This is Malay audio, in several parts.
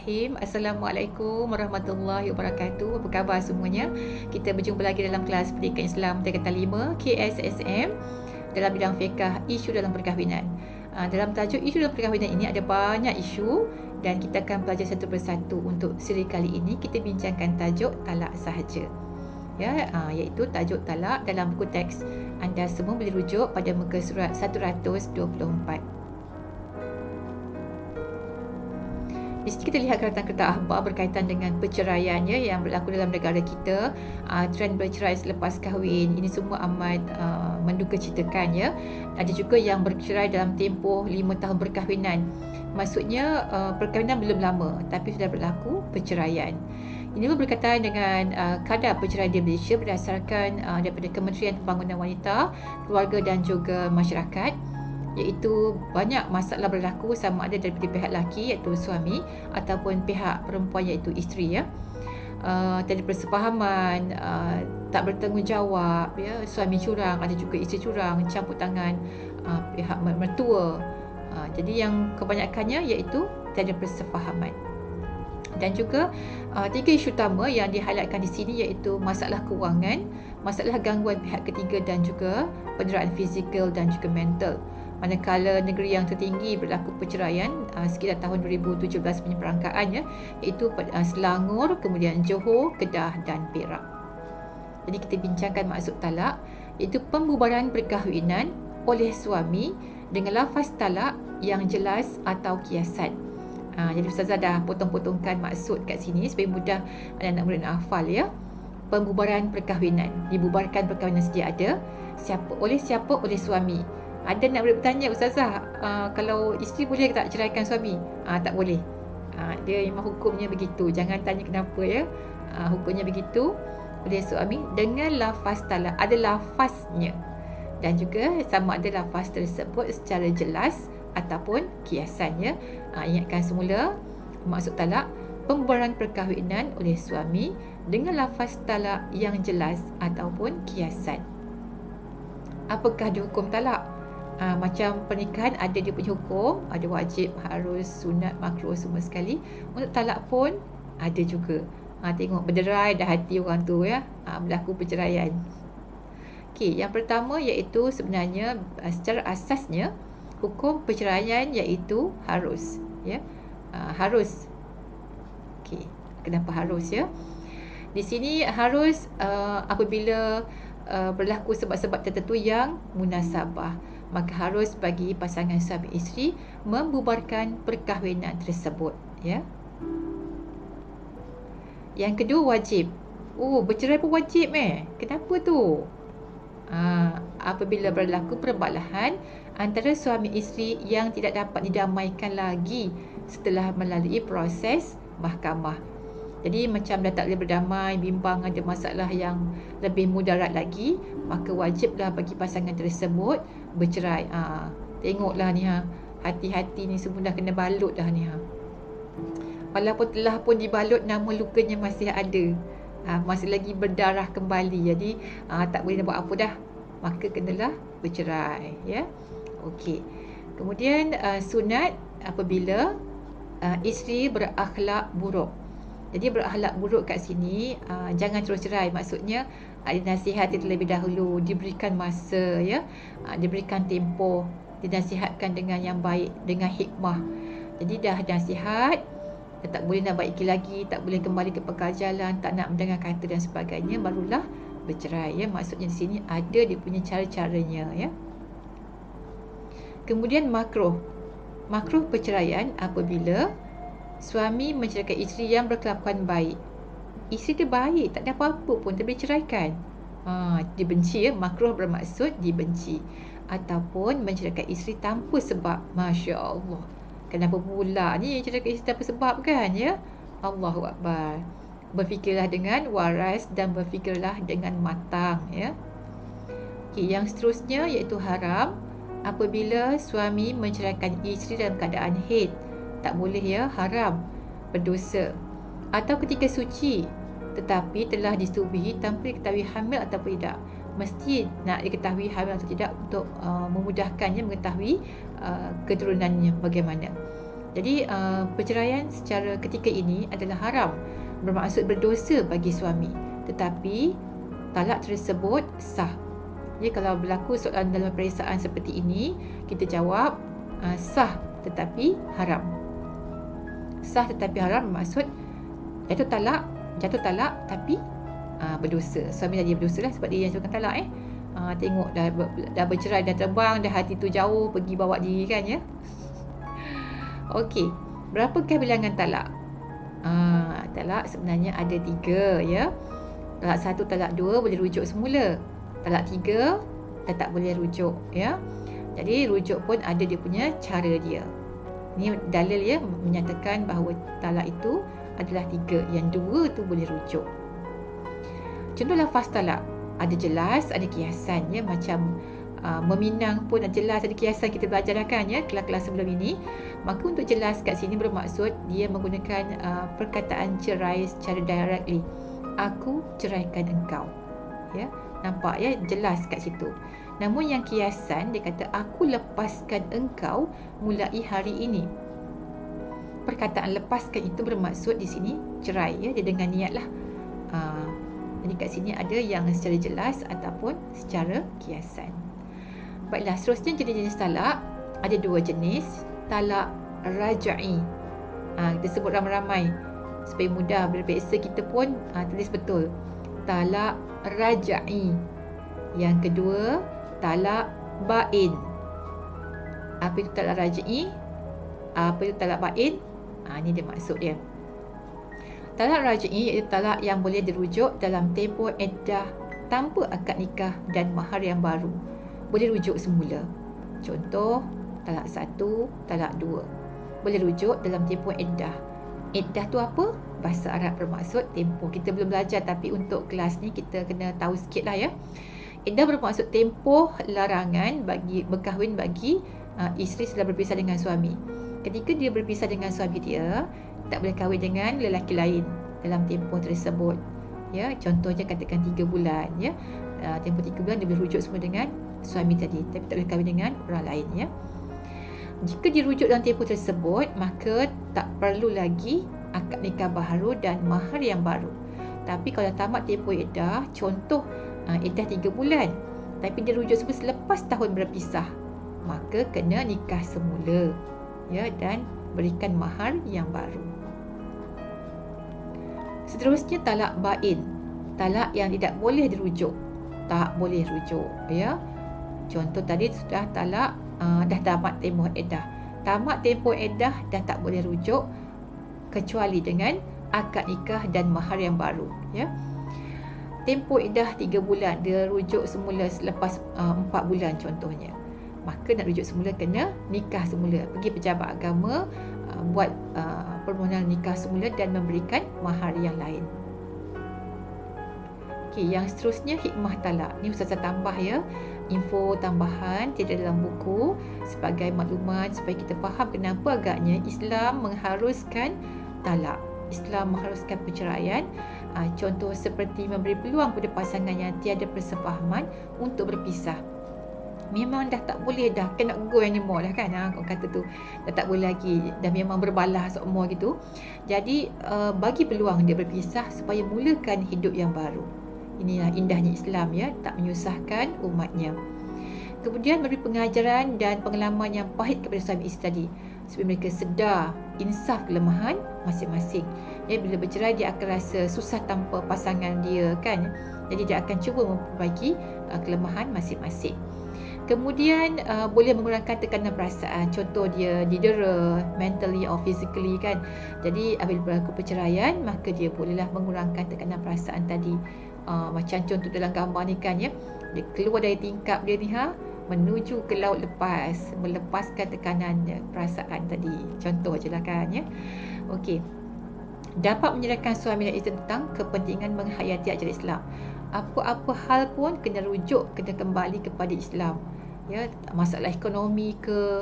Bismillahirrahmanirrahim. Assalamualaikum warahmatullahi wabarakatuh. Apa khabar semuanya? Kita berjumpa lagi dalam kelas Pendidikan Islam tingkatan 5 KSSM dalam bidang fiqh isu dalam perkahwinan. Dalam tajuk isu dalam perkahwinan ini ada banyak isu dan kita akan belajar satu persatu. Untuk siri kali ini kita bincangkan tajuk talak sahaja. Ya, iaitu tajuk talak dalam buku teks. Anda semua boleh rujuk pada muka surat 124. Di sini kita lihat kereta-kereta akhbar berkaitan dengan perceraian yang berlaku dalam negara kita. Trend bercerai selepas kahwin ini semua amat mendukacitakan ya. Ada juga yang bercerai dalam tempoh 5 tahun perkahwinan. Maksudnya perkahwinan belum lama tapi sudah berlaku perceraian. Ini pun berkaitan dengan kadar perceraian di Malaysia berdasarkan daripada Kementerian Pembangunan Wanita, Keluarga dan juga Masyarakat, iaitu banyak masalah berlaku sama ada daripada pihak lelaki iaitu suami ataupun pihak perempuan iaitu isteri ya. Tiada persefahaman, tak bertanggungjawab ya, suami curang, ada juga isteri curang, campur tangan pihak mertua. Jadi yang kebanyakannya iaitu tiada persefahaman. Dan juga 3 isu utama yang di-highlightkan di sini iaitu masalah kewangan, masalah gangguan pihak ketiga dan juga penderaan fizikal dan juga mental. Manakala negeri yang tertinggi berlaku perceraian sekitar tahun 2017 punya perangkaan ya, iaitu Selangor, kemudian Johor, Kedah dan Perak. Jadi kita bincangkan maksud talak, iaitu pembubaran perkahwinan oleh suami dengan lafaz talak yang jelas atau kiasan. Jadi Ustazah dah potong-potongkan maksud kat sini supaya mudah anak-anak murid nak hafal ya. Pembubaran perkahwinan, dibubarkan perkahwinan sedia ada. Oleh siapa? Oleh suami. Ada nak boleh bertanya, Ustazah, kalau isteri boleh tak ceraikan suami? Tak boleh. Dia memang hukumnya begitu. Jangan tanya kenapa ya. Hukumnya begitu. Oleh suami dengan lafaz talak. Ada lafaznya. Dan juga sama ada lafaz tersebut secara jelas ataupun kiasannya. Ingatkan semula maksud talak, pembubaran perkahwinan oleh suami dengan lafaz talak yang jelas ataupun kiasan. Apakah dia hukum talak? Macam pernikahan ada dia punya hukum, ada wajib, harus, sunat, makruh semua sekali. Untuk talak pun ada juga. Tengok berderai dah hati orang tu ya, berlaku perceraian. Okey, yang pertama iaitu sebenarnya secara asasnya hukum perceraian iaitu harus ya. Harus. Okey, kenapa harus ya? Di sini harus apabila berlaku sebab-sebab tertentu yang munasabah, maka harus bagi pasangan suami isteri membubarkan perkahwinan tersebut ya. Yang kedua wajib. Bercerai pun wajib Kenapa tu? Apabila berlaku perbalahan antara suami isteri yang tidak dapat didamaikan lagi setelah melalui proses mahkamah. Jadi macam dah tak boleh berdamai, bimbang, ada masalah yang lebih mudarat lagi, maka wajiblah bagi pasangan tersebut bercerai. Tengoklah ni hati-hati ni semua dah kena balut dah ni Walaupun telah pun dibalut, nama lukanya masih ada. Masih lagi berdarah kembali. Jadi tak boleh nak buat apa dah. Maka kenalah bercerai ya. Okey. Kemudian sunat apabila isteri berakhlak buruk. Jadi berakhlak buruk kat sini jangan terus cerai. Maksudnya dinasihati terlebih dahulu, diberikan masa ya, diberikan tempoh, dinasihatkan dengan yang baik, dengan hikmah. Jadi dah nasihat, tak boleh nak baiki lagi, tak boleh kembali ke pekajalan, tak nak mendengar kata dan sebagainya, barulah bercerai ya. Maksudnya di sini ada dia punya cara-caranya ya. Kemudian makruh. Makruh perceraian apabila suami menceraikan isteri yang berkelakuan baik. Isteri dia baik, tak ada apa-apa pun, dia boleh ceraikan. Dibenci ya. Makruh bermaksud dibenci. Ataupun menceraikan isteri tanpa sebab. Masya Allah. Kenapa pula ni ceraikan isteri tanpa sebab kan ya? Allahu Akbar. Berfikirlah dengan waras dan berfikirlah dengan matang ya. Okay, yang seterusnya iaitu haram apabila suami menceraikan isteri dalam keadaan haid. Tak boleh ya, haram, berdosa. Atau ketika suci tetapi telah disetubuhi tanpa diketahui hamil ataupun tidak. Mesti nak diketahui hamil atau tidak untuk memudahkannya mengetahui keturunannya bagaimana. Jadi perceraian secara ketika ini adalah haram, bermaksud berdosa bagi suami. Tetapi talak tersebut sah. Jadi kalau berlaku soalan dalam periksaan seperti ini, kita jawab sah tetapi haram. Sah tetapi haram bermaksud jatuh talak tapi berdosa. Suami dah dia berdosa lah sebab dia yang jatuhkan talak. Tengok dah bercerai, dah terbang, dah hati tu jauh pergi bawa diri kan ya. Okey, berapakah bilangan talak? Talak sebenarnya ada 3 ya. Talak 1, talak 2 boleh rujuk semula. Talak 3 dah tak boleh rujuk ya. Jadi rujuk pun ada dia punya cara dia. Ini dalil ya menyatakan bahawa talak itu adalah 3. Yang 2 tu boleh rujuk. Contoh lafaz talak ada jelas, ada kiasan ya, macam meminang pun ada jelas, ada kiasan, kita belajar dah kan ya kelas-kelas sebelum ini. Maka untuk jelas kat sini bermaksud dia menggunakan perkataan cerai secara directly. Aku ceraikan engkau. Ya, nampak ya, jelas kat situ. Namun yang kiasan dia kata aku lepaskan engkau mulai hari ini. Perkataan lepaskan itu bermaksud di sini cerai ya, dia dengan niatlah. Jadi kat sini ada yang secara jelas ataupun secara kiasan. Baiklah, seterusnya jenis-jenis talak ada 2 jenis. Talak raj'i. Kita sebut ramai-ramai supaya mudah bila periksa kita pun tulis betul. Talak raj'i. Yang kedua, talak bain. Apa itu talak raj'i? Apa itu talak bain? Ini dia maksud dia. Talak raj'i iaitu talak yang boleh dirujuk dalam tempoh iddah tanpa akad nikah dan mahar yang baru. Boleh rujuk semula. Contoh, talak 1, talak 2. Boleh rujuk dalam tempoh iddah. Iddah tu apa? Bahasa Arab bermaksud tempoh. Kita belum belajar tapi untuk kelas ni kita kena tahu sikit lah ya. Iddah bermaksud tempoh larangan bagi berkahwin bagi isteri setelah berpisah dengan suami. Ketika dia berpisah dengan suami dia, tak boleh kahwin dengan lelaki lain dalam tempoh tersebut. Ya, contohnya katakan 3 bulan ya. Tempoh 3 bulan dia boleh rujuk semua dengan suami tadi, tapi tak boleh kahwin dengan orang lain ya. Jika dirujuk dalam tempoh tersebut, maka tak perlu lagi akad nikah baru dan mahar yang baru. Tapi kalau tamat tempoh iddah, contoh iddah 3 bulan, tapi dia rujuk semua selepas tahun berpisah, maka kena nikah semula ya, dan berikan mahar yang baru. Seterusnya talak bain. Talak yang tidak boleh dirujuk. Tak boleh rujuk ya. Contoh tadi sudah talak dah tamat tempoh iddah. Tamat tempoh iddah dah tak boleh rujuk kecuali dengan akad nikah dan mahar yang baru ya. Tempoh iddah 3 bulan, dia rujuk semula selepas 4 bulan contohnya. Maka nak rujuk semula kena nikah semula. Pergi pejabat agama buat permohonan nikah semula dan memberikan mahar yang lain. Okey, yang seterusnya hikmah talak. Ni Ustazah tambah ya, info tambahan tidak dalam buku sebagai maklumat supaya kita faham kenapa agaknya Islam mengharuskan talak. Islam mengharuskan perceraian. Contoh seperti memberi peluang kepada pasangan yang tiada persefahaman untuk berpisah. Memang dah tak boleh dah, kena go anymore dah kan, kau kata tu dah tak boleh lagi, dah memang berbalah seumur gitu. Jadi bagi peluang dia berpisah supaya mulakan hidup yang baru. Inilah indahnya Islam ya, tak menyusahkan umatnya. Kemudian beri pengajaran dan pengalaman yang pahit kepada suami isteri tadi supaya mereka sedar insaf kelemahan masing-masing. Ya, bila bercerai dia akan rasa susah tanpa pasangan dia kan. Jadi dia akan cuba memperbaiki kelemahan masing-masing. Kemudian boleh mengurangkan tekanan perasaan. Contoh dia didera mentally or physically kan. Jadi apabila berlaku perceraian, maka dia bolehlah mengurangkan tekanan perasaan tadi. Macam contoh dalam gambar ni kan ya, dia keluar dari tingkap dia ni menuju ke laut lepas, melepaskan tekanan perasaan tadi. Contoh je lah kan ya. Okey. Dapat menyerahkan suami dan isteri tentang kepentingan menghayati ajaran Islam. Apa-apa hal pun kena rujuk, kena kembali kepada Islam. Ya, masalah ekonomi ke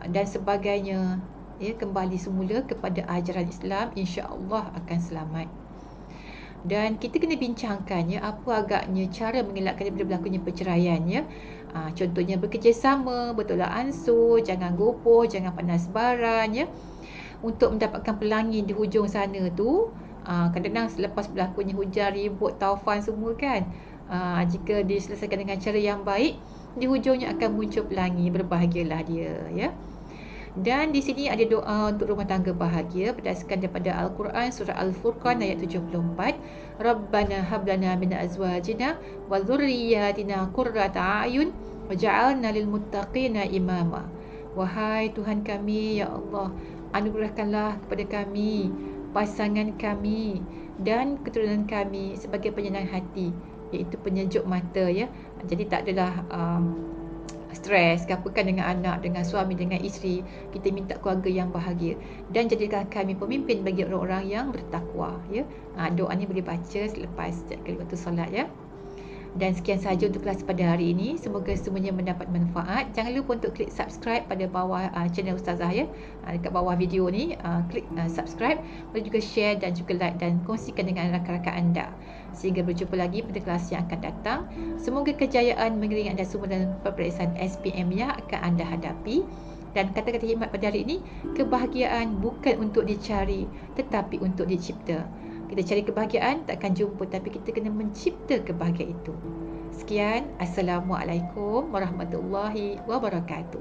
dan sebagainya, ya, kembali semula kepada ajaran Islam, insya-Allah akan selamat. Dan kita kena bincangkan ya, apa agaknya cara mengelakkan daripada berlakunya perceraian ya. Contohnya bekerjasama, bertolak ansur, jangan gopoh, jangan panas baran ya. untuk mendapatkan pelangi di hujung sana tu, kadang-kadang selepas berlakunya hujan, ribut, taufan semua kan, jika diselesaikan dengan cara yang baik, di hujungnya akan muncul pelangi. Berbahagialah dia, ya. Dan di sini ada doa untuk rumah tangga bahagia berdasarkan daripada Al-Quran surah Al-Furqan ayat 74. Rabbana hablana min azwajina wa dhurriyyatina qurrata a'yun waj'alna lil muttaqina imama. Wahai Tuhan kami, ya Allah, anugerahkanlah kepada kami pasangan kami dan keturunan kami sebagai penyenang hati, iaitu penyejuk mata, ya. Jadi tak adalah stres ke apa kan dengan anak, dengan suami, dengan isteri. Kita minta keluarga yang bahagia, dan jadikan kami pemimpin bagi orang-orang yang bertakwa, ya. Doa ni boleh baca selepas setiap kali waktu solat, ya. Dan sekian sahaja untuk kelas pada hari ini. Semoga semuanya mendapat manfaat. Jangan lupa untuk klik subscribe pada bawah channel Ustazah, ya. Dekat bawah video ni, klik subscribe. Boleh juga share dan juga like dan kongsikan dengan rakan-rakan anda. Sehingga berjumpa lagi pada kelas yang akan datang. Semoga kejayaan mengiringi anda semua dalam peperiksaan SPM yang akan anda hadapi. Dan kata-kata hikmat pada hari ini, kebahagiaan bukan untuk dicari tetapi untuk dicipta. Kita cari kebahagiaan takkan jumpa, tapi kita kena mencipta kebahagiaan itu. Sekian, Assalamualaikum warahmatullahi wabarakatuh.